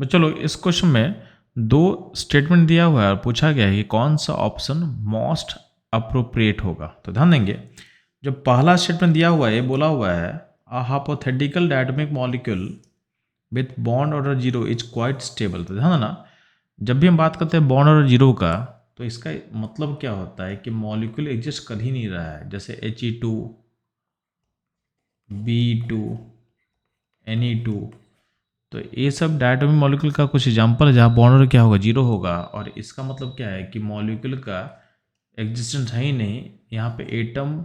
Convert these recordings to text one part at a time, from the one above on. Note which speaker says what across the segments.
Speaker 1: चलो इस क्वेश्चन में दो स्टेटमेंट दिया हुआ है और पूछा गया है कि कौन सा ऑप्शन मोस्ट अप्रोप्रिएट होगा। तो ध्यान देंगे, जो पहला स्टेटमेंट दिया हुआ है ये बोला हुआ है a hypothetical diatomic molecule with bond order zero is quite stable. तो ध्यान देना, जब भी हम बात करते हैं बॉन्ड ऑर्डर जीरो का तो इसका मतलब क्या होता है कि मॉलिक्यूल एग्जिस्ट कर ही नहीं रहा है। जैसे He2, Be2, Ne2, तो ये सब डायटोमिक मॉलिक्यूल का कुछ एग्जांपल है जहाँ बॉन्ड ऑर्डर क्या होगा, जीरो होगा। और इसका मतलब क्या है कि मॉलिक्यूल का एग्जिस्टेंस है ही नहीं, यहाँ पे एटम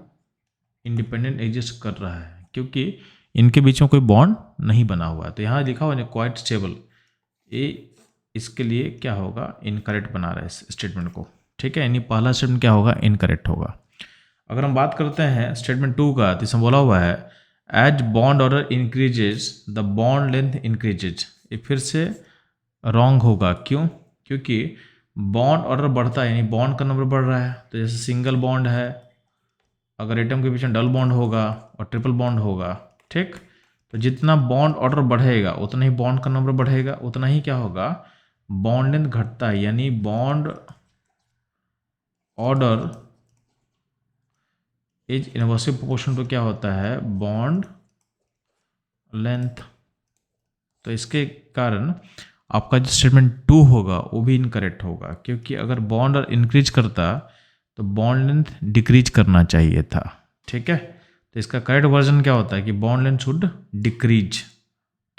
Speaker 1: इंडिपेंडेंट एग्जिस्ट कर रहा है क्योंकि इनके बीच में कोई बॉन्ड नहीं बना हुआ है। तो यहाँ लिखा हुआ है क्वाइट स्टेबल, ये इसके लिए क्या होगा, इनकरेक्ट बना रहा है इस स्टेटमेंट को। ठीक है, यानी पहला स्टेटमेंट क्या होगा, इनकरेक्ट होगा। अगर हम बात करते हैं स्टेटमेंट 2 का, तो इसमें बोला हुआ है as bond order increases the bond length increases. ये फिर से रॉन्ग होगा। क्यों? क्योंकि बॉन्ड ऑर्डर बढ़ता है यानी बॉन्ड का नंबर बढ़ रहा है। तो जैसे सिंगल बॉन्ड है, अगर एटम के पीछे डबल बॉन्ड होगा और ट्रिपल बॉन्ड होगा, ठीक, तो जितना बॉन्ड ऑर्डर बढ़ेगा उतना ही बॉन्ड का नंबर बढ़ेगा, उतना ही क्या होगा, बॉन्ड लेंथ घटता है। यानी bond order is inversely proportional to क्या होता है, बॉन्ड लेंथ। तो इसके कारण आपका जो स्टेटमेंट 2 होगा वो भी इनकरेक्ट होगा, क्योंकि अगर बॉन्ड और इंक्रीज करता तो बॉन्ड लेंथ डिक्रीज करना चाहिए था। ठीक है, तो इसका करेक्ट वर्जन क्या होता है कि बॉन्ड लेंथ शुड डिक्रीज।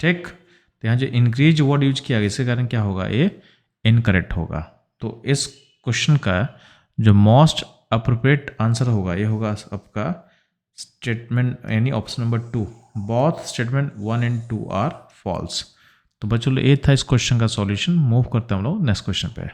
Speaker 1: ठीक, तो यहाँ जो इंक्रीज वर्ड यूज किया गया इसके कारण क्या होगा, ये इनकरेक्ट होगा। तो इस क्वेश्चन का जो मोस्ट अप्रोप्रिएट आंसर होगा ये होगा आपका स्टेटमेंट यानी option number 2। Both statement 1 and 2 are false. तो बच्चों ये था इस क्वेश्चन का सॉल्यूशन। मूव करते हैं हम लोग नेक्स्ट क्वेश्चन पे।